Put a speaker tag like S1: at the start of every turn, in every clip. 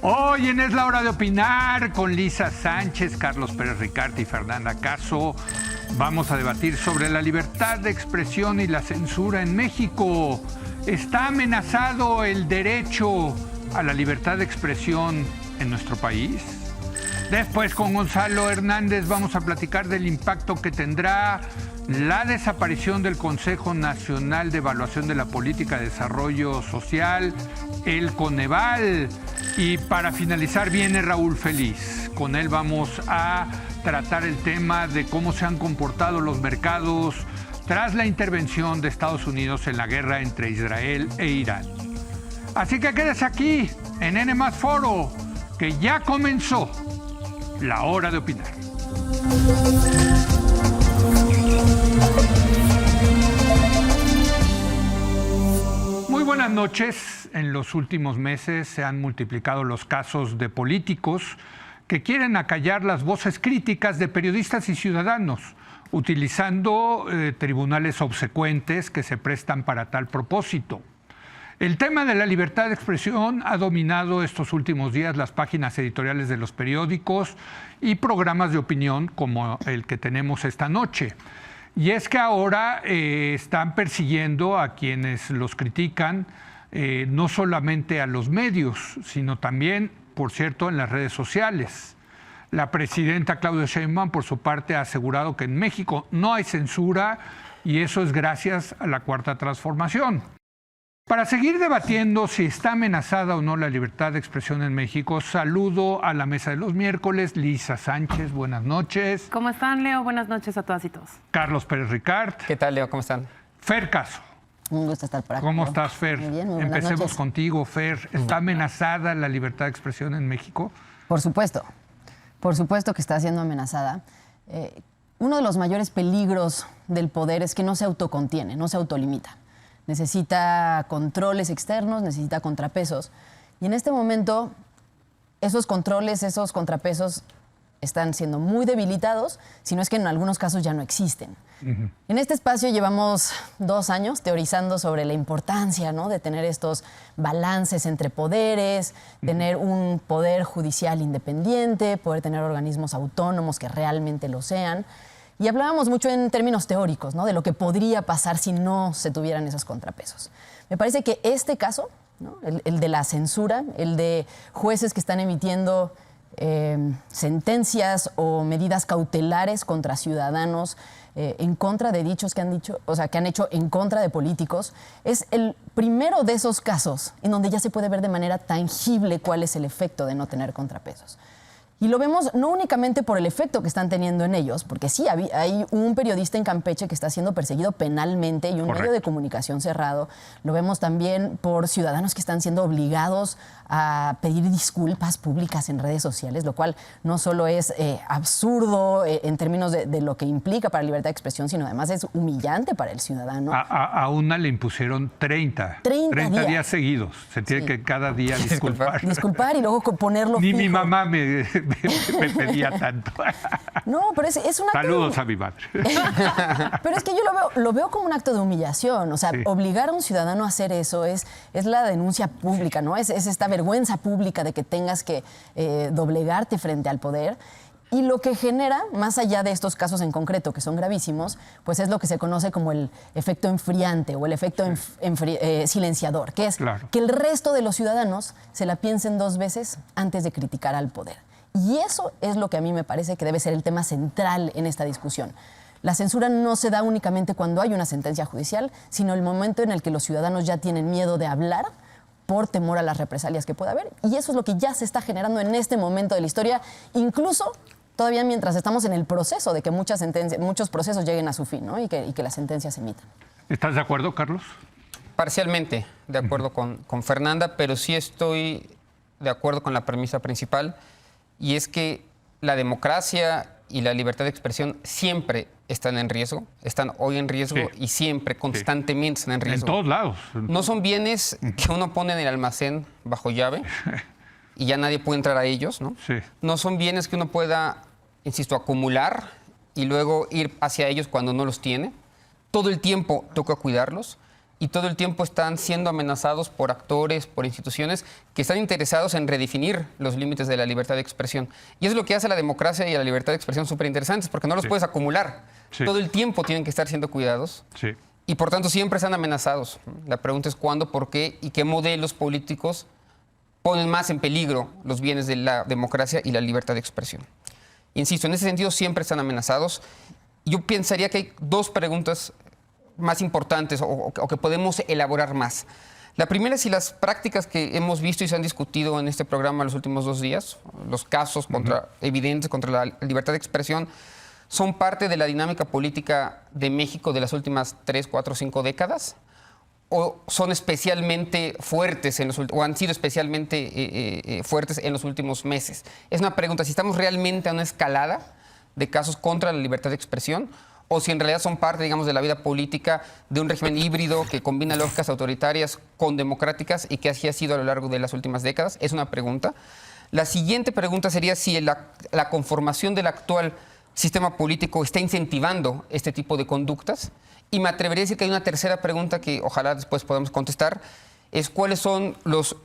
S1: Hoy en Es la Hora de Opinar con Lisa Sánchez, Carlos Pérez Ricart y Fernanda Caso. Vamos a debatir sobre la libertad de expresión y la censura en México. ¿Está amenazado el derecho a la libertad de expresión en nuestro país? Después, con Gonzalo Hernández, vamos a platicar del impacto que tendrá la desaparición del Consejo Nacional de Evaluación de la Política de Desarrollo Social, el Coneval. Y para finalizar viene Raúl Feliz. Con él vamos a tratar el tema de cómo se han comportado los mercados tras la intervención de Estados Unidos en la guerra entre Israel e Irán. Así que quédese aquí en N+ Foro, que ya comenzó la hora de opinar. Muy buenas noches. En los últimos meses se han multiplicado los casos de políticos que quieren acallar las voces críticas de periodistas y ciudadanos, utilizando tribunales obsecuentes que se prestan para tal propósito. El tema de la libertad de expresión ha dominado estos últimos días las páginas editoriales de los periódicos y programas de opinión como el que tenemos esta noche. Y es que ahora están persiguiendo a quienes los critican, no solamente a los medios, sino también, por cierto, en las redes sociales. La presidenta Claudia Sheinbaum, por su parte, ha asegurado que en México no hay censura y eso es gracias a la Cuarta Transformación. Para seguir debatiendo si está amenazada o no la libertad de expresión en México, saludo a la mesa de los miércoles. Lisa Sánchez, buenas noches.
S2: ¿Cómo están, Leo? Buenas noches a todas y todos.
S1: Carlos Pérez Ricart.
S3: ¿Qué tal, Leo? ¿Cómo están?
S1: Fer Caso.
S4: Un gusto estar por aquí.
S1: ¿Cómo estás, Fer?
S4: Muy bien, muy buenas
S1: Empecemos
S4: noches.
S1: contigo, Fer. ¿Está amenazada la libertad de expresión en México?
S4: Por supuesto que está siendo amenazada. Uno de los mayores peligros del poder es que no se autocontiene, no se autolimita. Necesita controles externos, necesita contrapesos. Y en este momento, esos controles, esos contrapesos están siendo muy debilitados, si no es que en algunos casos ya no existen. Uh-huh. En este espacio llevamos 2 años teorizando sobre la importancia, ¿no?, de tener estos balances entre poderes, tener un poder judicial independiente, poder tener organismos autónomos que realmente lo sean. Y hablábamos mucho en términos teóricos, ¿no?, de lo que podría pasar si no se tuvieran esos contrapesos. Me parece que este caso, ¿no?, el de la censura, el de jueces que están emitiendo sentencias o medidas cautelares contra ciudadanos en contra de dichos que han dicho, o sea, que han hecho en contra de políticos, es el primero de esos casos en donde ya se puede ver de manera tangible cuál es el efecto de no tener contrapesos. Y lo vemos no únicamente por el efecto que están teniendo en ellos, porque sí, hay un periodista en Campeche que está siendo perseguido penalmente y un medio de comunicación cerrado. Lo vemos también por ciudadanos que están siendo obligados a pedir disculpas públicas en redes sociales, lo cual no solo es absurdo en términos de lo que implica para la libertad de expresión, sino además es humillante para el ciudadano.
S1: A una le impusieron 30 días seguidos. Se tiene que cada día disculpar.
S4: Disculpar y luego ponerlo
S1: Ni
S4: fijo.
S1: mi mamá me pedía tanto.
S4: No, pero es un acto...
S1: Saludos a mi madre.
S4: Pero es que yo lo veo como un acto de humillación. O sea, sí, obligar a un ciudadano a hacer eso es la denuncia pública, ¿no? Es esta vergüenza pública de que tengas que doblegarte frente al poder. Y lo que genera, más allá de estos casos en concreto, que son gravísimos, pues es lo que se conoce como el efecto enfriante o el efecto silenciador, que es que el resto de los ciudadanos se la piensen 2 veces antes de criticar al poder. Y eso es lo que a mí me parece que debe ser el tema central en esta discusión. La censura no se da únicamente cuando hay una sentencia judicial, sino el momento en el que los ciudadanos ya tienen miedo de hablar por temor a las represalias que pueda haber. Y eso es lo que ya se está generando en este momento de la historia, incluso todavía mientras estamos en el proceso de que muchos procesos lleguen a su fin, ¿no?, y que las sentencias se emitan.
S1: ¿Estás de acuerdo, Carlos?
S3: Parcialmente de acuerdo con Fernanda, pero sí estoy de acuerdo con la premisa principal, y es que la democracia y la libertad de expresión siempre están en riesgo, están hoy en riesgo, sí, y siempre, constantemente están en riesgo.
S1: En todos lados.
S3: No son bienes que uno pone en el almacén bajo llave y ya nadie puede entrar a ellos, ¿no?
S1: Sí.
S3: No son bienes que uno pueda, insisto, acumular y luego ir hacia ellos cuando no los tiene. Todo el tiempo toca cuidarlos. y todo el tiempo están siendo amenazados por actores, por instituciones que están interesados en redefinir los límites de la libertad de expresión. Y es lo que hace a la democracia y a la libertad de expresión súper interesantes, porque no los puedes acumular.
S1: Sí.
S3: Todo el tiempo tienen que estar siendo cuidados.
S1: Sí.
S3: Y por tanto siempre están amenazados. La pregunta es cuándo, por qué y qué modelos políticos ponen más en peligro los bienes de la democracia y la libertad de expresión. Insisto, en ese sentido siempre están amenazados. Yo pensaría que hay dos preguntas más importantes o que podemos elaborar más. La primera es si las prácticas que hemos visto y se han discutido en este programa los últimos 2 días, los casos evidentes contra la libertad de expresión, son parte de la dinámica política de México de las últimas 3, 4, 5 décadas, o son especialmente fuertes o han sido especialmente fuertes en los últimos meses. Es una pregunta, si estamos realmente a una escalada de casos contra la libertad de expresión, o si en realidad son parte, digamos, de la vida política de un régimen híbrido que combina lógicas autoritarias con democráticas y que así ha sido a lo largo de las últimas décadas. Es una pregunta. La siguiente pregunta sería si la conformación del actual sistema político está incentivando este tipo de conductas. Y me atrevería a decir que hay una tercera pregunta que ojalá después podamos contestar, es cuáles son los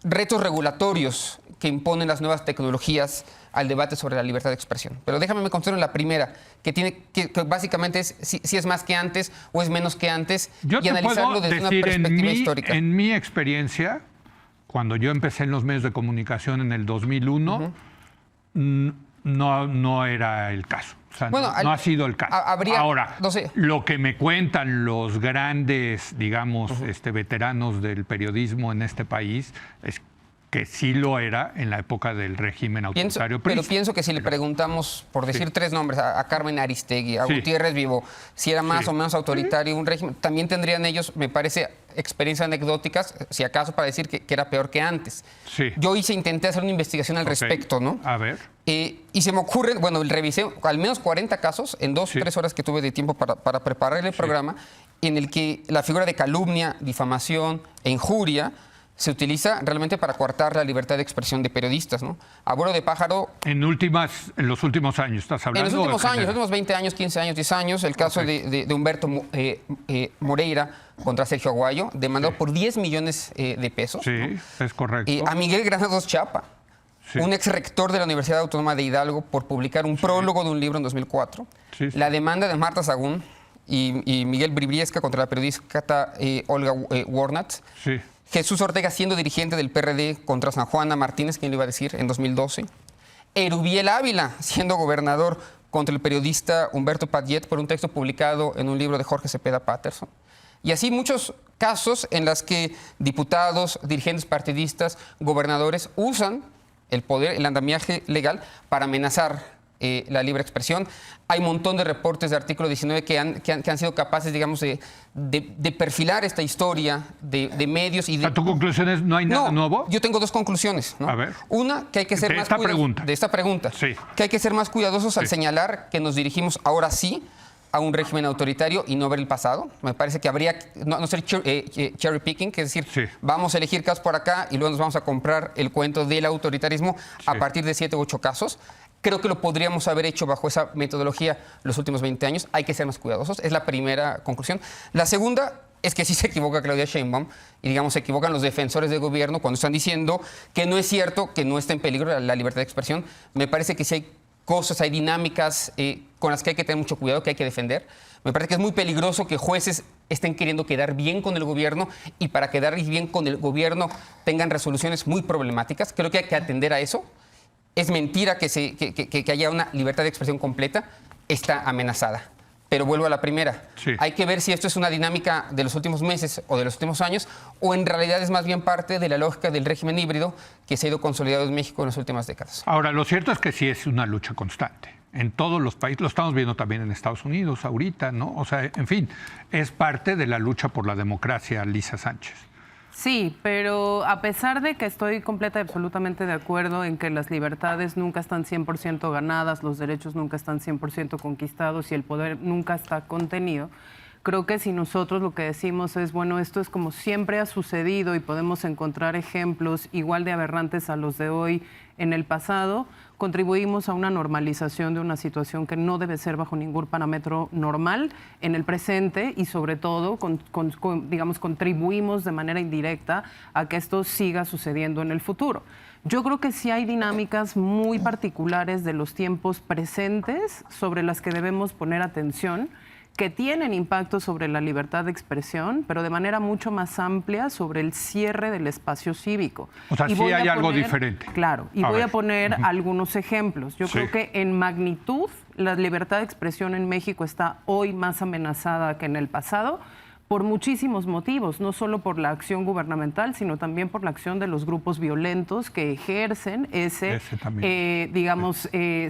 S3: retos regulatorios que imponen las nuevas tecnologías al debate sobre la libertad de expresión. Pero déjame me concentro en la primera, que básicamente es si es más que antes o es menos que antes,
S1: Yo
S3: y analizarlo desde una perspectiva histórica.
S1: En mi experiencia, cuando yo empecé en los medios de comunicación en el 2001, no era el caso. O sea,
S3: Bueno,
S1: no ha sido el caso. Ahora,
S3: no sé.
S1: lo que me cuentan los grandes, digamos, veteranos del periodismo en este país es que sí lo era en la época del régimen autoritario.
S3: Pero pienso que si le preguntamos, por decir 3 nombres, a Carmen Aristegui, a Gutiérrez Vivo, si era más o menos autoritario un régimen, también tendrían ellos, me parece, experiencias anecdóticas, si acaso para decir que era peor que antes.
S1: Sí.
S3: Yo intenté hacer una investigación al respecto, ¿no?
S1: A ver.
S3: Y se me ocurre, bueno, revisé al menos 40 casos en 2 o 3 horas que tuve de tiempo para preparar el programa, en el que la figura de calumnia, difamación e injuria se utiliza realmente para coartar la libertad de expresión de periodistas, ¿no? Abuelo de pájaro...
S1: En los últimos años, ¿estás hablando?
S3: En los últimos años, los últimos 20 años, 15 años, 10 años, el caso de Humberto Moreira contra Sergio Aguayo, demandado por 10 millones de pesos.
S1: Sí, ¿no? Es correcto.
S3: A Miguel Granados Chapa, un ex rector de la Universidad Autónoma de Hidalgo, por publicar un prólogo de un libro en 2004. La demanda de Marta Sagún y Miguel Bribriesca contra la periodista Olga Warnat.
S1: Sí.
S3: Jesús Ortega siendo dirigente del PRD contra San Juana Martínez, ¿quién lo iba a decir?, en 2012. Erubiel Ávila siendo gobernador contra el periodista Humberto Padillet por un texto publicado en un libro de Jorge Cepeda Patterson. Y así muchos casos en los que diputados, dirigentes partidistas, gobernadores usan el poder, el andamiaje legal para amenazar la libre expresión. Hay un montón de reportes de artículo 19 que han sido capaces, digamos, de perfilar esta historia de medios. Y
S1: ¿Tu conclusión es no hay nada nuevo?
S3: Yo tengo 2 conclusiones, ¿no?
S1: A ver.
S3: Una, que hay que ser
S1: De
S3: más
S1: esta
S3: cuidadosos.
S1: pregunta.
S3: De esta pregunta.
S1: Sí.
S3: Que hay que ser más cuidadosos al señalar que nos dirigimos ahora sí a un régimen autoritario y no ver el pasado. Me parece que habría no ser cherry picking, que es decir, vamos a elegir casos por acá y luego nos vamos a comprar el cuento del autoritarismo a partir de 7 u 8 casos. Creo que lo podríamos haber hecho bajo esa metodología los últimos 20 años. Hay que ser más cuidadosos. Es la primera conclusión. La segunda es que sí se equivoca Claudia Sheinbaum y, digamos, se equivocan los defensores del gobierno cuando están diciendo que no es cierto, que no está en peligro la libertad de expresión. Me parece que sí hay cosas, hay dinámicas con las que hay que tener mucho cuidado, que hay que defender. Me parece que es muy peligroso que jueces estén queriendo quedar bien con el gobierno y para quedar bien con el gobierno tengan resoluciones muy problemáticas. Creo que hay que atender a eso. Es mentira que haya una libertad de expresión completa, está amenazada. Pero vuelvo a la primera. Hay que ver si esto es una dinámica de los últimos meses o de los últimos años, o en realidad es más bien parte de la lógica del régimen híbrido que se ha ido consolidado en México en las últimas décadas.
S1: Ahora, lo cierto es que sí es una lucha constante. En todos los países, lo estamos viendo también en Estados Unidos ahorita, ¿no? O sea, en fin, es parte de la lucha por la democracia, Lisa Sánchez.
S2: Sí, pero a pesar de que estoy completa y absolutamente de acuerdo en que las libertades nunca están 100% ganadas, los derechos nunca están 100% conquistados y el poder nunca está contenido, Creo que si nosotros lo que decimos es, bueno, esto es como siempre ha sucedido y podemos encontrar ejemplos igual de aberrantes a los de hoy en el pasado, contribuimos a una normalización de una situación que no debe ser bajo ningún parámetro normal en el presente y sobre todo, digamos, contribuimos de manera indirecta a que esto siga sucediendo en el futuro. Yo creo que sí hay dinámicas muy particulares de los tiempos presentes sobre las que debemos poner atención, que tienen impacto sobre la libertad de expresión, pero de manera mucho más amplia sobre el cierre del espacio cívico.
S1: O sea, sí hay algo diferente.
S2: Claro, y voy a poner algunos ejemplos. Yo creo que en magnitud la libertad de expresión en México está hoy más amenazada que en el pasado, por muchísimos motivos, no solo por la acción gubernamental, sino también por la acción de los grupos violentos que ejercen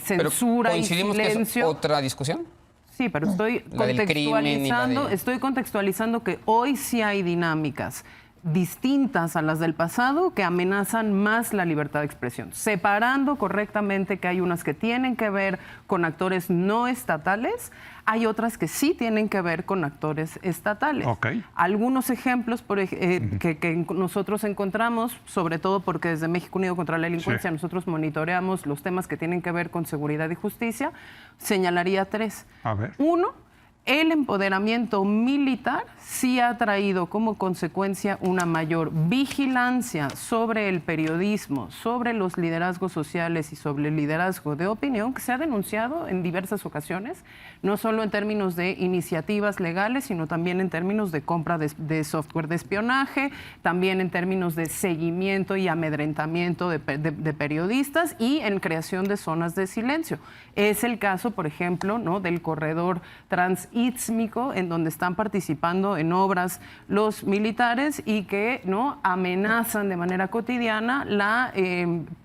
S2: censura y silencio.
S3: ¿Que es otra discusión?
S2: Sí, pero estoy contextualizando que hoy sí hay dinámicas distintas a las del pasado que amenazan más la libertad de expresión, separando correctamente que hay unas que tienen que ver con actores no estatales, hay otras que sí tienen que ver con actores estatales.
S1: Okay.
S2: Algunos ejemplos que nosotros encontramos, sobre todo porque desde México Unido contra la Delincuencia nosotros monitoreamos los temas que tienen que ver con seguridad y justicia, señalaría 3.
S1: A ver.
S2: 1, el empoderamiento militar sí ha traído como consecuencia una mayor vigilancia sobre el periodismo, sobre los liderazgos sociales y sobre el liderazgo de opinión, que se ha denunciado en diversas ocasiones, no solo en términos de iniciativas legales, sino también en términos de compra de software de espionaje, también en términos de seguimiento y amedrentamiento de periodistas y en creación de zonas de silencio. Es el caso, por ejemplo, ¿no?, del corredor transístmico, en donde están participando en obras los militares y que no amenazan de manera cotidiana la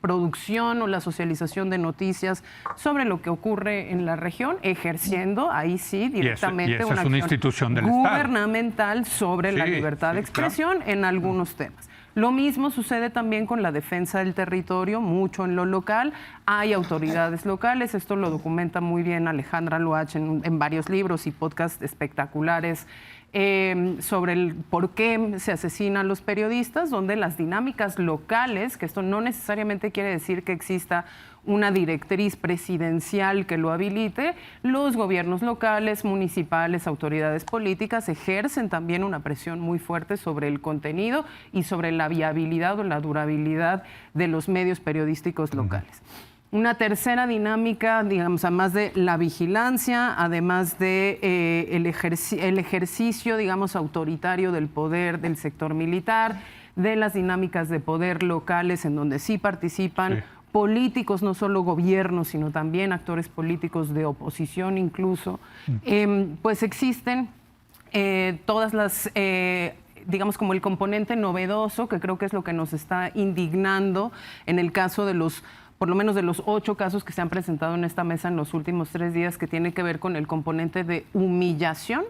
S2: producción o la socialización de noticias sobre lo que ocurre en la región, ejerciendo ahí sí directamente una
S1: acción institución del
S2: gubernamental sobre la libertad de expresión en algunos temas. Lo mismo sucede también con la defensa del territorio, mucho en lo local. Hay autoridades locales, esto lo documenta muy bien Alejandra Loach en varios libros y podcasts espectaculares sobre el por qué se asesinan los periodistas, donde las dinámicas locales, que esto no necesariamente quiere decir que exista una directriz presidencial que lo habilite, los gobiernos locales, municipales, autoridades políticas ejercen también una presión muy fuerte sobre el contenido y sobre la viabilidad o la durabilidad de los medios periodísticos locales. Una tercera dinámica, digamos, además de la vigilancia, además de el ejercicio, digamos, autoritario del poder del sector militar, de las dinámicas de poder locales en donde sí participan políticos, no solo gobiernos, sino también actores políticos de oposición incluso, pues existen todas las... digamos, como el componente novedoso, que creo que es lo que nos está indignando en el caso de por lo menos de los 8 casos que se han presentado en esta mesa en los últimos 3 días, que tiene que ver con el componente de humillación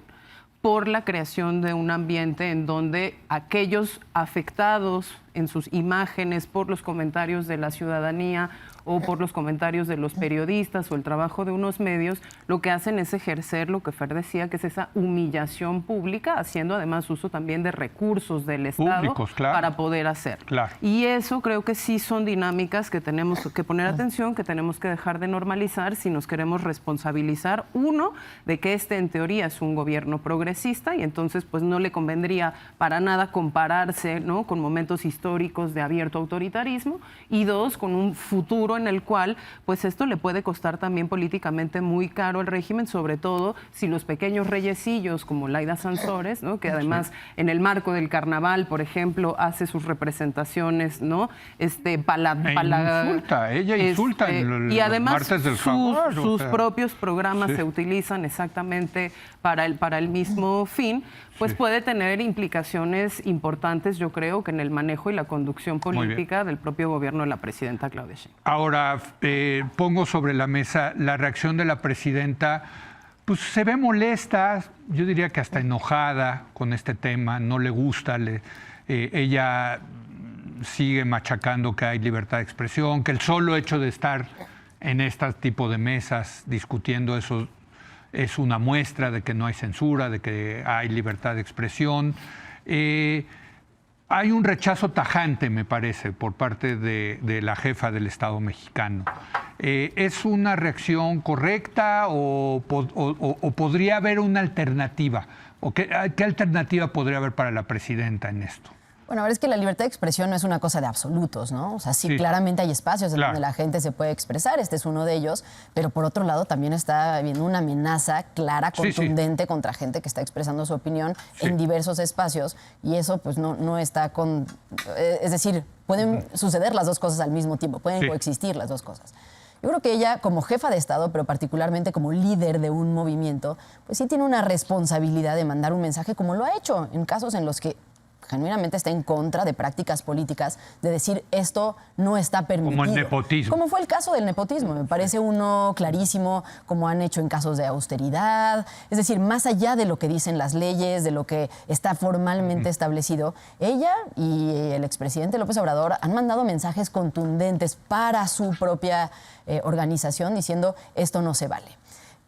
S2: por la creación de un ambiente en donde aquellos afectados en sus imágenes por los comentarios de la ciudadanía o por los comentarios de los periodistas o el trabajo de unos medios, lo que hacen es ejercer lo que Fer decía, que es esa humillación pública, haciendo además uso también de recursos del Estado
S1: públicos, claro,
S2: para poder hacerlo.
S1: Claro.
S2: Y eso creo que sí son dinámicas que tenemos que poner atención, que tenemos que dejar de normalizar si nos queremos responsabilizar, uno, de que en teoría es un gobierno progresista y entonces pues no le convendría para nada compararse, ¿no?, con momentos históricos de abierto autoritarismo, y dos, con un futuro en el cual pues esto le puede costar también políticamente muy caro al régimen, sobre todo si los pequeños reyesillos como Laida Sansores, ¿no?, que además en el marco del carnaval, por ejemplo, hace sus representaciones, ¿no?,
S1: insulta, ella insulta
S2: y además
S1: martes del jaguar,
S2: sus propios programas se utilizan exactamente para el mismo fin, pues puede tener implicaciones importantes, yo creo, que en el manejo y la conducción política del propio gobierno de la presidenta Claudia Sheinbaum.
S1: Ahora, pongo sobre la mesa la reacción de la presidenta. Pues se ve molesta, yo diría que hasta enojada con este tema, no le gusta, ella sigue machacando que hay libertad de expresión, que el solo hecho de estar en este tipo de mesas discutiendo eso es una muestra de que no hay censura, de que hay libertad de expresión. Hay un rechazo tajante, me parece, por parte de la jefa del Estado mexicano. ¿Es una reacción correcta o podría haber una alternativa? ¿O qué alternativa podría haber para la presidenta en esto?
S4: Bueno, a ver, es que la libertad de expresión no es una cosa de absolutos, ¿no? O sea, sí, claramente hay espacios en donde la gente se puede expresar, este es uno de ellos, pero por otro lado también está habiendo una amenaza clara, contundente contra gente que está expresando su opinión en diversos espacios, y eso pues no está con... Es decir, pueden suceder las dos cosas al mismo tiempo, pueden coexistir las dos cosas. Yo creo que ella, como jefa de Estado, pero particularmente como líder de un movimiento, pues sí tiene una responsabilidad de mandar un mensaje, como lo ha hecho en casos en los que genuinamente está en contra de prácticas políticas, de decir esto no está permitido.
S1: Como el nepotismo.
S4: Como fue el caso del nepotismo, me parece uno clarísimo, como han hecho en casos de austeridad. Es decir, más allá de lo que dicen las leyes, de lo que está formalmente establecido, ella y el expresidente López Obrador han mandado mensajes contundentes para su propia organización diciendo esto no se vale.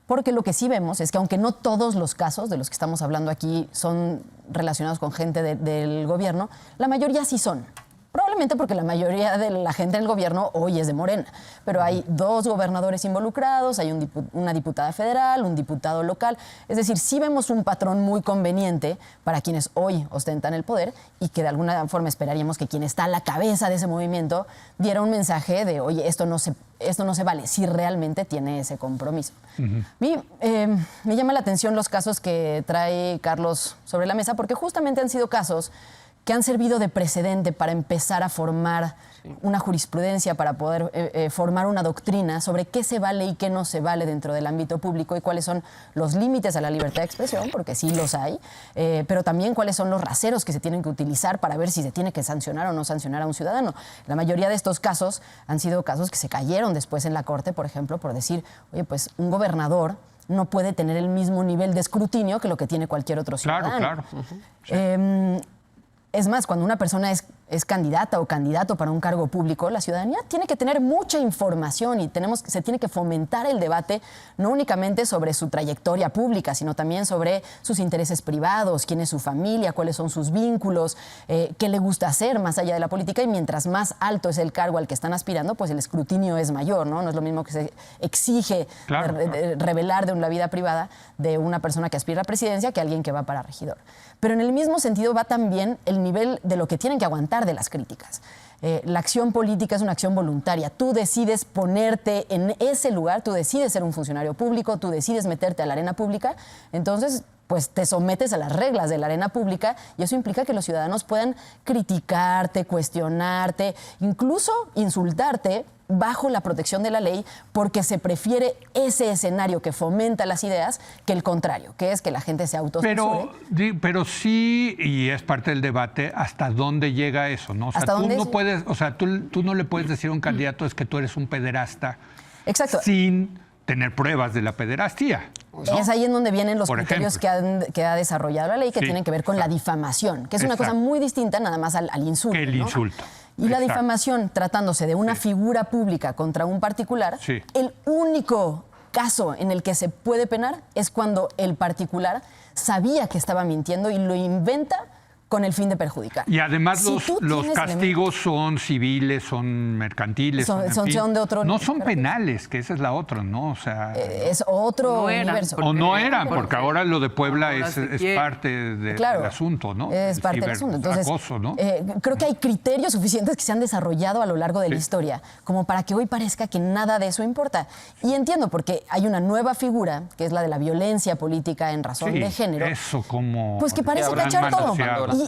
S4: Porque lo que sí vemos es que aunque no todos los casos de los que estamos hablando aquí son relacionados con gente del gobierno, la mayoría sí son. Probablemente porque la mayoría de la gente del gobierno hoy es de Morena. Pero hay 2 gobernadores involucrados, hay una diputada federal, un diputado local. Es decir, sí vemos un patrón muy conveniente para quienes hoy ostentan el poder y que de alguna forma esperaríamos que quien está a la cabeza de ese movimiento diera un mensaje de, oye, esto no se vale, si realmente tiene ese compromiso. Me llama la atención los casos que trae Carlos sobre la mesa, porque justamente han sido casos que han servido de precedente para empezar a formar una jurisprudencia, para poder formar una doctrina sobre qué se vale y qué no se vale dentro del ámbito público y cuáles son los límites a la libertad de expresión, porque sí los hay, pero también cuáles son los raseros que se tienen que utilizar para ver si se tiene que sancionar o no sancionar a un ciudadano. La mayoría de estos casos han sido casos que se cayeron después en la Corte, por ejemplo, por decir, oye, pues un gobernador no puede tener el mismo nivel de escrutinio que lo que tiene cualquier otro ciudadano. Claro. Es más, cuando una persona es candidata o candidato para un cargo público, la ciudadanía tiene que tener mucha información y se tiene que fomentar el debate no únicamente sobre su trayectoria pública, sino también sobre sus intereses privados, quién es su familia, cuáles son sus vínculos, qué le gusta hacer más allá de la política, y mientras más alto es el cargo al que están aspirando, pues el escrutinio es mayor, ¿no? No es lo mismo que se exige revelar de la vida privada de una persona que aspira a la presidencia que alguien que va para regidor. Pero en el mismo sentido va también el nivel de lo que tienen que aguantar de las críticas. La acción política es una acción voluntaria. Tú decides ponerte en ese lugar, tú decides ser un funcionario público, tú decides meterte a la arena pública, entonces pues te sometes a las reglas de la arena pública y eso implica que los ciudadanos puedan criticarte, cuestionarte, incluso insultarte bajo la protección de la ley, porque se prefiere ese escenario que fomenta las ideas que el contrario, que es que la gente se autocensure.
S1: Pero sí, y es parte del debate, ¿hasta dónde llega eso? ¿No? O sea, tú no le puedes decir a un candidato es que tú eres un pederasta.
S4: Exacto.
S1: Sin tener pruebas de la pederastía, ¿no?
S4: Es ahí en donde vienen los criterios que ha desarrollado la ley, que tienen que ver con la difamación, que es una cosa muy distinta nada más al insulto.
S1: El insulto.
S4: Y la difamación, tratándose de una figura pública contra un particular, el único caso en el que se puede penar es cuando el particular sabía que estaba mintiendo y lo inventa con el fin de perjudicar.
S1: Y además los castigos son civiles, son mercantiles.
S4: Son de otro...
S1: No son penales, que esa es la otra, ¿no? O sea...
S4: Es otro universo.
S1: O no eran, porque ahora lo de Puebla es parte del asunto, ¿no?
S4: Es parte del asunto. Entonces,
S1: acoso, ¿no?
S4: Creo que hay criterios suficientes que se han desarrollado a lo largo de la historia, como para que hoy parezca que nada de eso importa. Y entiendo, porque hay una nueva figura, que es la de la violencia política en razón de género.
S1: Eso como...
S4: Pues que parece cachar todo.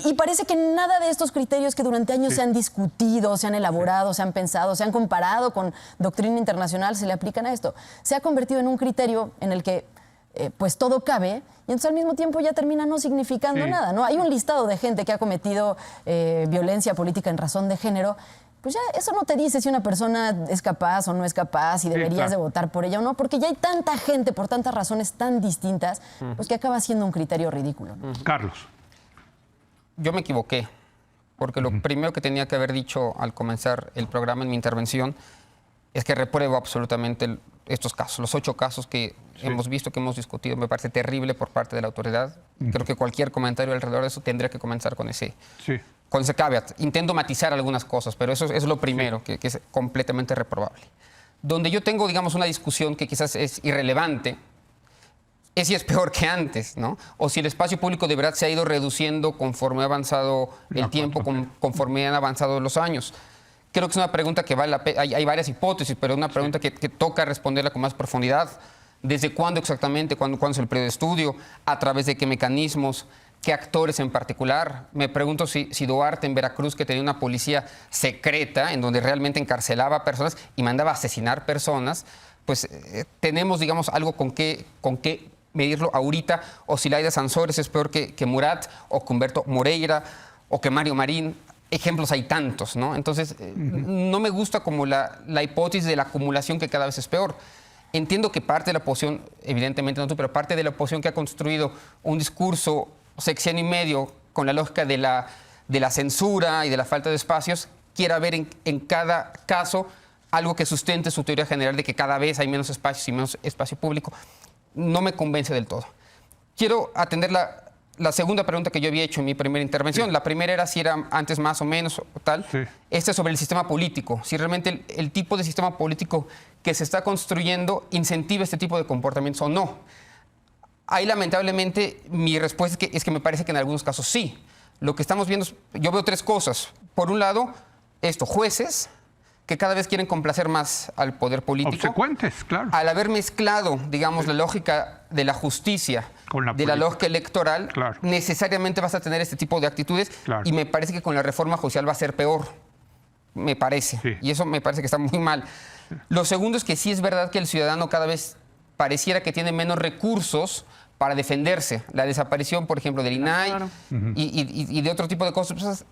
S4: Y parece que nada de estos criterios que durante años se han discutido, se han elaborado, se han pensado, se han comparado con doctrina internacional, se le aplican a esto. Se ha convertido en un criterio en el que pues todo cabe y entonces al mismo tiempo ya termina no significando nada, ¿no? Hay un listado de gente que ha cometido violencia política en razón de género. Pues ya eso no te dice si una persona es capaz o no es capaz, si deberías de votar por ella o no, porque ya hay tanta gente por tantas razones tan distintas, pues que acaba siendo un criterio ridículo, ¿no?
S1: Carlos.
S3: Yo me equivoqué, porque lo primero que tenía que haber dicho al comenzar el programa en mi intervención es que repruebo absolutamente estos casos, los 8 casos que hemos visto, que hemos discutido. Me parece terrible por parte de la autoridad. Creo que cualquier comentario alrededor de eso tendría que comenzar con ese caveat. Intento matizar algunas cosas, pero eso es lo primero, que es completamente reprobable. Donde yo tengo, digamos, una discusión que quizás es irrelevante, es si es peor que antes, ¿no? O si el espacio público de verdad se ha ido reduciendo conforme ha avanzado el tiempo, conforme han avanzado los años. Creo que es una pregunta que vale la pena. Hay varias hipótesis, pero una pregunta que toca responderla con más profundidad. ¿Desde cuándo exactamente? ¿Cuándo es el periodo de estudio? ¿A través de qué mecanismos? ¿Qué actores en particular? Me pregunto si Duarte en Veracruz, que tenía una policía secreta, en donde realmente encarcelaba personas y mandaba a asesinar personas, pues tenemos, digamos, algo con qué medirlo ahorita, o si Laida Sansores es peor que Murat, o que Humberto Moreira, o que Mario Marín. Ejemplos hay tantos, ¿no? Entonces, no me gusta como la hipótesis de la acumulación, que cada vez es peor. Entiendo que parte de la oposición, evidentemente no tú, pero parte de la oposición que ha construido un discurso sexenio y medio con la lógica de la censura y de la falta de espacios, quiera ver en cada caso algo que sustente su teoría general de que cada vez hay menos espacios y menos espacio público. No me convence del todo. Quiero atender la segunda pregunta que yo había hecho en mi primera intervención. La primera era si era antes más o menos o tal. Esta es sobre el sistema político. Si realmente el tipo de sistema político que se está construyendo incentiva este tipo de comportamientos o no. Ahí, lamentablemente, mi respuesta es que me parece que en algunos casos sí. Lo que estamos viendo, yo veo 3 cosas. Por un lado, jueces que cada vez quieren complacer más al poder político.
S1: Obsecuentes, claro.
S3: Al haber mezclado, digamos, la lógica de la justicia de la lógica electoral, necesariamente vas a tener este tipo de actitudes, y me parece que con la reforma judicial va a ser peor. Me parece. Y eso me parece que está muy mal. Lo segundo es que sí es verdad que el ciudadano cada vez pareciera que tiene menos recursos para defenderse. La desaparición, por ejemplo, del INAI y de otro tipo de cosas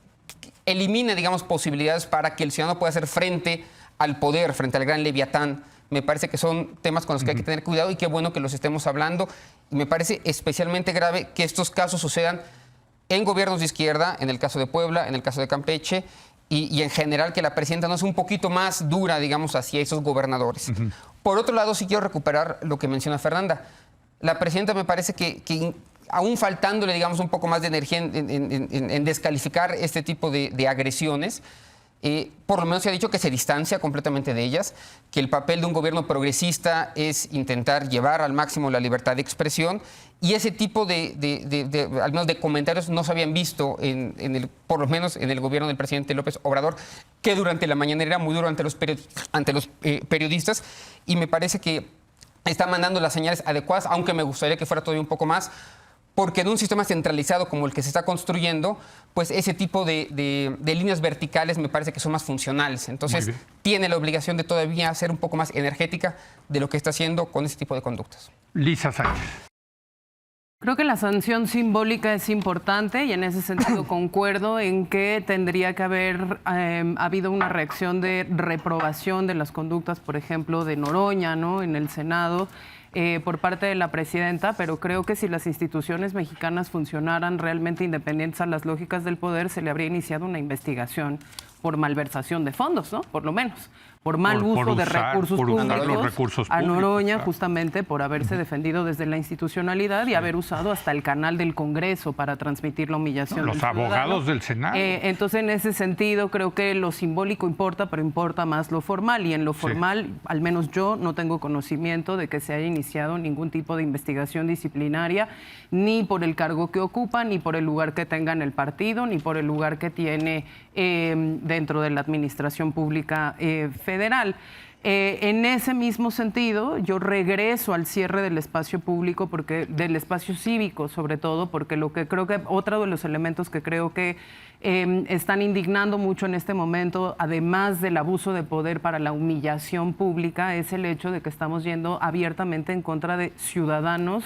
S3: elimina, digamos, posibilidades para que el ciudadano pueda hacer frente al poder, frente al gran leviatán. Me parece que son temas con los que hay que tener cuidado, y qué bueno que los estemos hablando. Y me parece especialmente grave que estos casos sucedan en gobiernos de izquierda, en el caso de Puebla, en el caso de Campeche, y en general que la presidenta no es un poquito más dura, digamos, hacia esos gobernadores. Por otro lado, sí quiero recuperar lo que menciona Fernanda. La presidenta me parece que aún faltándole, digamos, un poco más de energía en descalificar este tipo de agresiones, por lo menos se ha dicho que se distancia completamente de ellas, que el papel de un gobierno progresista es intentar llevar al máximo la libertad de expresión, y ese tipo al menos de comentarios no se habían visto por lo menos en el gobierno del presidente López Obrador, que durante la mañanera era muy duro ante los periodistas, y me parece que está mandando las señales adecuadas, aunque me gustaría que fuera todavía un poco más, porque en un sistema centralizado como el que se está construyendo, pues ese tipo de líneas verticales me parece que son más funcionales. Entonces, tiene la obligación de todavía ser un poco más energética de lo que está haciendo con ese tipo de conductas.
S1: Lisa Sánchez.
S2: Creo que la sanción simbólica es importante, y en ese sentido concuerdo en que tendría que haber habido una reacción de reprobación de las conductas, por ejemplo, de Noroña, ¿no?, en el Senado, por parte de la presidenta, pero creo que si las instituciones mexicanas funcionaran realmente independientes a las lógicas del poder, se le habría iniciado una investigación por malversación de fondos, ¿no? Por lo menos. Por mal uso de recursos públicos a Noroña, justamente por haberse defendido desde la institucionalidad y haber usado hasta el canal del Congreso para transmitir la humillación.
S1: Los abogados del Senado.
S2: Entonces, en ese sentido, creo que lo simbólico importa, pero importa más lo formal. Y en lo formal, al menos yo no tengo conocimiento de que se haya iniciado ningún tipo de investigación disciplinaria, ni por el cargo que ocupa, ni por el lugar que tenga en el partido, ni por el lugar que tiene dentro de la administración pública federal. En ese mismo sentido, yo regreso al cierre del espacio público, del espacio cívico sobre todo, porque otro de los elementos que creo que están indignando mucho en este momento, además del abuso de poder para la humillación pública, es el hecho de que estamos yendo abiertamente en contra de ciudadanos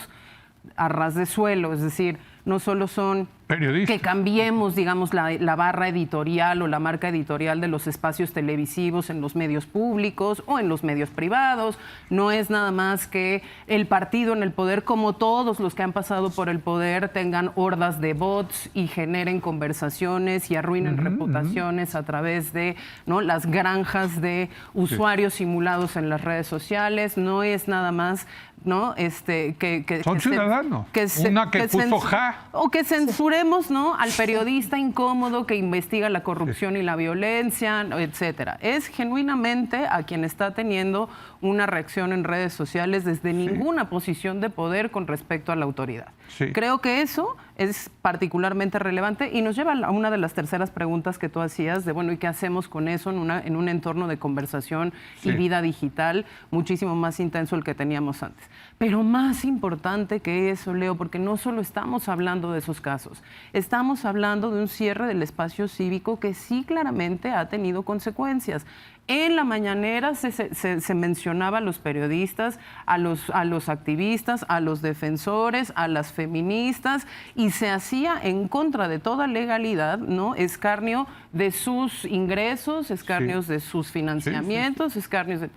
S2: a ras de suelo. Es decir, no solo son
S1: periodista.
S2: Que cambiemos, digamos, la barra editorial o la marca editorial de los espacios televisivos en los medios públicos o en los medios privados. No es nada más que el partido en el poder, como todos los que han pasado por el poder, tengan hordas de bots y generen conversaciones y arruinen reputaciones a través de, ¿no?, las granjas de usuarios simulados en las redes sociales. No es nada más, ¿no?, que
S1: son ciudadanos. Una que puso ja.
S2: O que censuremos, ¿no?, al periodista incómodo que investiga la corrupción y la violencia, etcétera. Es genuinamente a quien está teniendo una reacción en redes sociales desde ninguna posición de poder con respecto a la autoridad.
S1: Sí.
S2: Creo que eso es particularmente relevante y nos lleva a una de las terceras preguntas que tú hacías de, bueno, ¿y qué hacemos con eso en un entorno de conversación y vida digital muchísimo más intenso el que teníamos antes? Pero más importante que eso, Leo, porque no solo estamos hablando de esos casos, estamos hablando de un cierre del espacio cívico que sí claramente ha tenido consecuencias. En la mañanera se mencionaba a los periodistas, a los activistas, a los defensores, a las feministas, y se hacía en contra de toda legalidad, ¿no?, escarnio de sus ingresos, escarnios de sus financiamientos, escarnios de...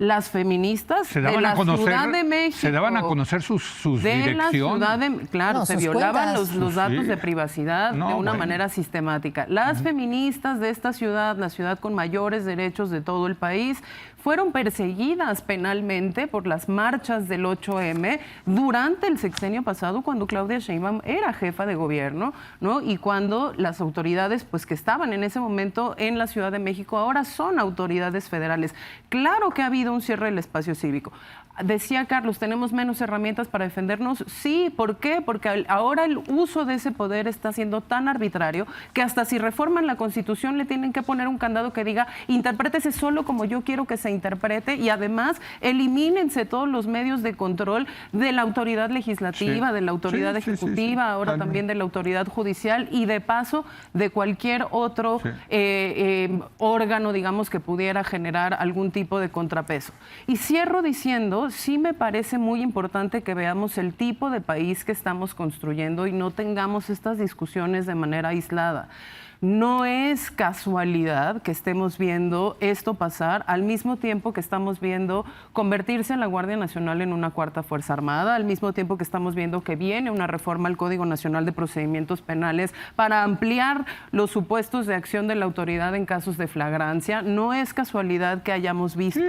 S2: Las feministas de la Ciudad de México.
S1: Se daban a conocer sus direcciones.
S2: Claro, se violaban los datos de privacidad de una manera sistemática. Las feministas de esta ciudad, la ciudad con mayores derechos de todo el país, fueron perseguidas penalmente por las marchas del 8M durante el sexenio pasado, cuando Claudia Sheinbaum era jefa de gobierno, ¿no?, y cuando las autoridades, pues, que estaban en ese momento en la Ciudad de México ahora son autoridades federales. Claro que ha habido un cierre del espacio cívico. Decía Carlos, ¿tenemos menos herramientas para defendernos? Sí, ¿por qué? Porque ahora el uso de ese poder está siendo tan arbitrario que hasta si reforman la Constitución le tienen que poner un candado que diga, interprétese solo como yo quiero que se interprete, y además elimínense todos los medios de control de la autoridad legislativa, de la autoridad ejecutiva, ahora también de la autoridad judicial y de paso de cualquier otro órgano, digamos, que pudiera generar algún tipo de contrapeso. Y cierro diciendo, sí me parece muy importante que veamos el tipo de país que estamos construyendo y no tengamos estas discusiones de manera aislada. No es casualidad que estemos viendo esto pasar al mismo tiempo que estamos viendo convertirse a la Guardia Nacional en una cuarta Fuerza Armada, al mismo tiempo que estamos viendo que viene una reforma al Código Nacional de Procedimientos Penales para ampliar los supuestos de acción de la autoridad en casos de flagrancia. No es casualidad que hayamos visto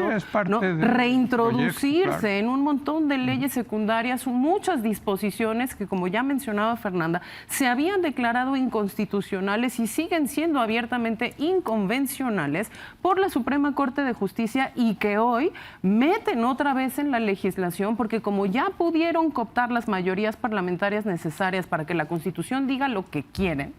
S2: reintroducirse en un montón de leyes secundarias muchas disposiciones que, como ya mencionaba Fernanda, se habían declarado inconstitucionales y siguen siendo abiertamente inconvencionales por la Suprema Corte de Justicia, y que hoy meten otra vez en la legislación porque, como ya pudieron cooptar las mayorías parlamentarias necesarias para que la Constitución diga lo que quieren,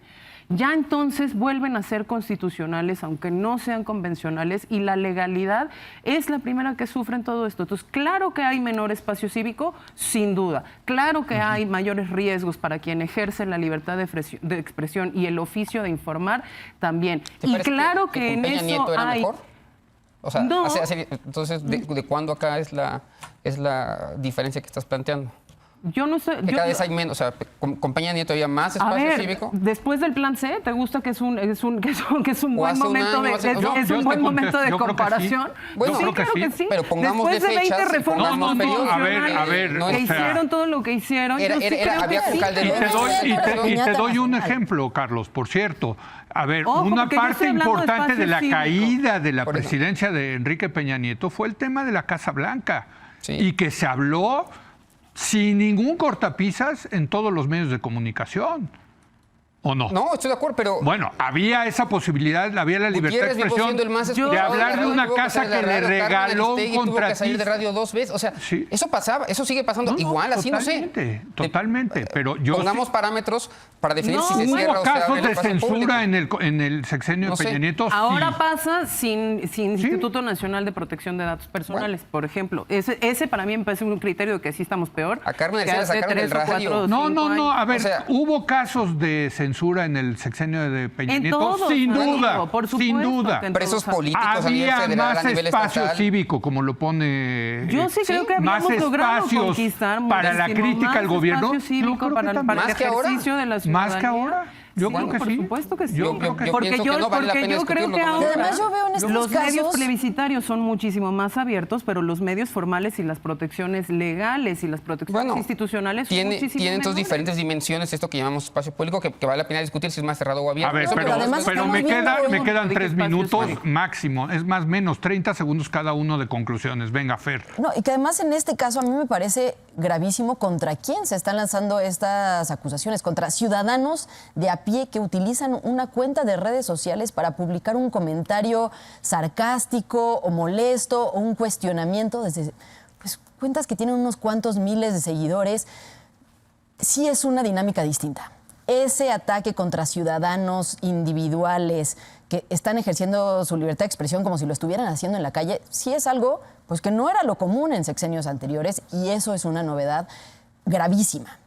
S2: ya entonces vuelven a ser constitucionales, aunque no sean convencionales, y la legalidad es la primera que sufre en todo esto. Entonces, claro que hay menor espacio cívico, sin duda. Claro que hay mayores riesgos para quien ejerce la libertad de expresión y el oficio de informar también. Y claro que en
S3: Peña
S2: eso
S3: Nieto era
S2: hay...
S3: mejor? O sea,
S2: no.
S3: Entonces, ¿de cuándo acá es la diferencia que estás planteando?
S2: Yo no sé.
S3: Cada vez hay menos, o sea, con Peña Nieto había más espacio cívico.
S2: Después del plan C, ¿te gusta que es un buen momento de comparación?
S3: Sí. Bueno,
S2: sí, claro que sí.
S3: Pero pongamos
S2: después de 20 reformas
S1: constitucionales
S2: que hicieron todo lo que hicieron,
S1: y te doy un ejemplo, Carlos, por cierto. A ver, una parte importante de la caída de la presidencia de Enrique Peña Nieto fue el tema de la Casa Blanca, y que se habló sin ningún cortapisas en todos los medios de comunicación. ¿O no?
S3: No, estoy de acuerdo, pero...
S1: Bueno, había esa posibilidad, había la libertad de expresión
S3: de
S1: hablar de una casa que le regaló un contratista.
S3: Tuvo que salir de radio 2 veces. O sea, eso pasaba, eso sigue pasando igual, así no sé.
S1: Totalmente, pero yo...
S3: Pongamos parámetros para definir si se cierra o se abre.
S1: Hubo casos de censura en el sexenio de Peña Nieto.
S2: Ahora pasa sin Instituto Nacional de Protección de Datos Personales, por ejemplo. Ese para mí me parece un criterio de que sí estamos peor.
S3: A Carmen García la sacaron del radio.
S1: No, a ver, hubo casos de censura censura en el sexenio de Peña Nieto?
S2: Todos,
S1: sin
S2: amigo,
S1: duda,
S2: por supuesto,
S1: sin duda.
S3: Presos políticos a nivel
S1: Había
S3: federal,
S1: más
S3: a nivel
S1: espacio
S3: estatal.
S1: cívico, como lo pone.
S2: Yo sí creo que
S1: más
S2: habíamos logrado
S1: espacios
S2: conquistar
S1: para la
S2: muchísimo
S1: crítica
S2: más
S1: al gobierno.
S2: espacio cívico
S1: Yo creo que
S2: para el
S1: también.
S3: ¿Más que ahora?
S2: ejercicio de la ciudadanía.
S1: ¿Más que ahora? Yo creo que
S2: por
S1: sí.
S2: supuesto que sí.
S1: Yo creo que-
S2: porque
S3: pienso
S2: yo,
S3: que no vale la
S2: porque
S3: pena
S2: yo creo
S3: discutirlo,
S2: que
S3: ¿no?
S2: ahora
S4: Además, yo veo en estos
S2: los medios
S4: casos-
S2: plebiscitarios son muchísimo más abiertos, pero los medios formales y las protecciones legales y las protecciones institucionales son
S3: tiene
S2: muchísimo
S3: entonces
S2: menores.
S3: diferentes dimensiones esto que llamamos espacio público que vale la pena discutir si es más cerrado o abierto.
S1: A ver,
S3: Eso,
S1: pero,
S4: además
S1: pero
S4: estamos
S1: me
S4: viendo-
S1: quedan
S2: Dije
S1: 3
S2: espacio
S1: minutos
S2: cívico.
S1: máximo. Es más, menos, 30 segundos cada uno de conclusiones. Venga, Fer.
S4: No, y que además en este caso a mí me parece gravísimo contra quién se están lanzando estas acusaciones, contra ciudadanos de a pie que utilizan una cuenta de redes sociales para publicar un comentario sarcástico o molesto o un cuestionamiento desde pues, cuentas que tienen unos cuantos miles de seguidores. Sí es una dinámica distinta. Ese ataque contra ciudadanos individuales que están ejerciendo su libertad de expresión como si lo estuvieran haciendo en la calle, sí es algo pues, que no era lo común en sexenios anteriores y eso es una novedad gravísima.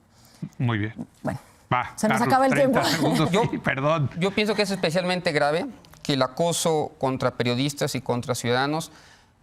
S1: Muy bien.
S4: Bueno,
S1: Va,
S4: se nos
S1: Carlos,
S4: acaba el
S1: 30
S4: tiempo.
S1: segundos, sí, perdón.
S3: Yo pienso que es especialmente grave que el acoso contra periodistas y contra ciudadanos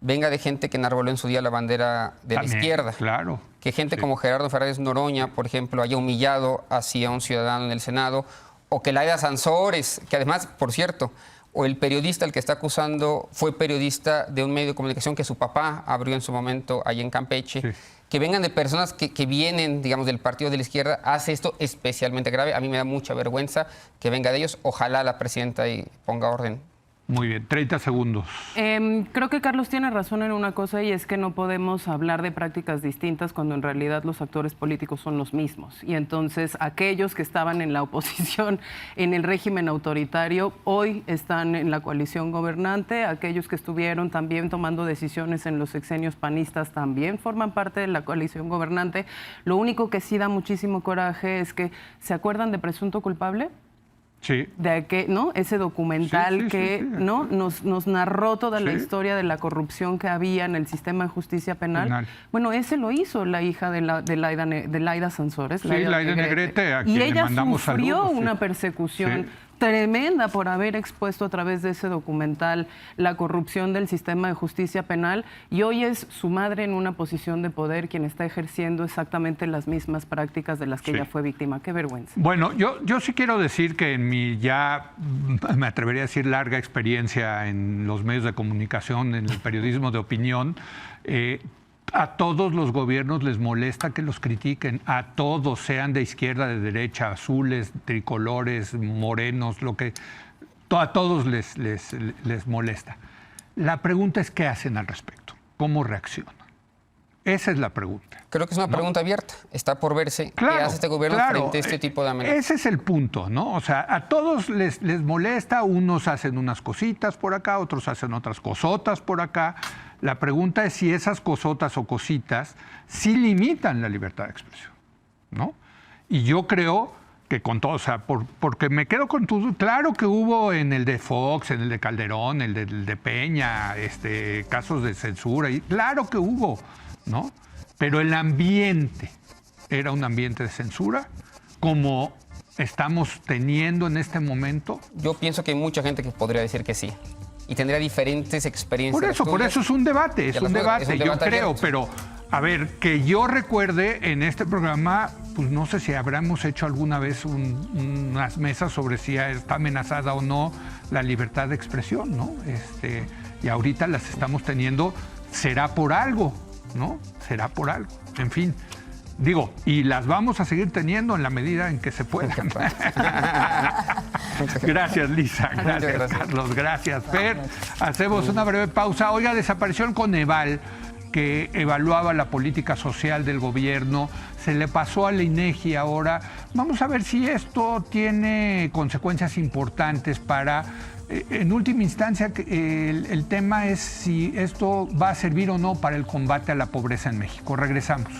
S3: venga de gente que enarboló en su día la bandera de
S1: También,
S3: la izquierda.
S1: Claro.
S3: Que gente
S1: Sí.
S3: como Gerardo Fernández Noroña, por ejemplo, haya humillado hacia un ciudadano en el Senado, o que Laida Sansores, que además, por cierto, o el periodista al que está acusando fue periodista de un medio de comunicación que su papá abrió en su momento allí en Campeche.
S1: Sí.
S3: Que vengan de personas que vienen, digamos, del partido de la izquierda, hace esto especialmente grave. A mí me da mucha vergüenza que venga de ellos. Ojalá la presidenta ahí ponga orden.
S1: Muy bien, 30 segundos.
S2: Creo que Carlos tiene razón en una cosa y es que no podemos hablar de prácticas distintas cuando en realidad los actores políticos son los mismos. Y entonces aquellos que estaban en la oposición en el régimen autoritario hoy están en la coalición gobernante. Aquellos que estuvieron también tomando decisiones en los sexenios panistas también forman parte de la coalición gobernante. Lo único que sí da muchísimo coraje es que, ¿se acuerdan de Presunto Culpable?
S1: Sí.
S2: De que, ¿no? Ese documental
S1: Sí.
S2: ¿no? Nos narró toda la
S1: Sí.
S2: historia de la corrupción que había en el sistema de justicia penal. Bueno, ese lo hizo la hija de Laida Sansores.
S1: Sí, Laida Negrete, a quien
S2: y
S1: le
S2: ella
S1: mandamos
S2: sufrió
S1: saludos, sí.
S2: una persecución
S1: Sí.
S2: tremenda por haber expuesto a través de ese documental la corrupción del sistema de justicia penal y hoy es su madre en una posición de poder quien está ejerciendo exactamente las mismas prácticas de las que
S1: Sí.
S2: ella fue víctima. Qué vergüenza.
S1: Bueno, yo sí quiero decir que en mi ya, me atrevería a decir, larga experiencia en los medios de comunicación, en el periodismo de opinión, a todos los gobiernos les molesta que los critiquen, a todos, sean de izquierda, de derecha, azules, tricolores, morenos, a todos les molesta. La pregunta es qué hacen al respecto, cómo reaccionan. Esa es la pregunta.
S3: Creo que es una pregunta abierta. Está por verse
S1: Claro,
S3: qué hace este gobierno frente a este tipo de amenazas.
S1: Ese es el punto, ¿no? O sea, a todos les molesta, unos hacen unas cositas por acá, otros hacen otras cosotas por acá. La pregunta es si esas cosotas o cositas sí limitan la libertad de expresión, ¿no? Y yo creo que con todo, o sea, porque me quedo con tu... Claro que hubo en el de Fox, en el de Calderón, el de Peña, casos de censura, y claro que hubo, ¿no? Pero el ambiente era un ambiente de censura, como estamos teniendo en este momento.
S3: Yo pienso que hay mucha gente que podría decir que sí. Y tendría diferentes experiencias.
S1: Por eso es un debate,
S3: yo creo,
S1: abierto. Pero, a ver, que yo recuerde en este programa, pues no sé si habremos hecho alguna vez unas mesas sobre si está amenazada o no la libertad de expresión, ¿no? Y ahorita las estamos teniendo, será por algo, ¿no? Será por algo. En fin, digo, y las vamos a seguir teniendo en la medida en que se puedan. Gracias, Lisa. Gracias, Carlos. Gracias, Fer. Hacemos una breve pausa. Oiga, desapareció el Coneval, que evaluaba la política social del gobierno. Se le pasó a la INEGI ahora. Vamos a ver si esto tiene consecuencias importantes para... En última instancia, el tema es si esto va a servir o no para el combate a la pobreza en México. Regresamos.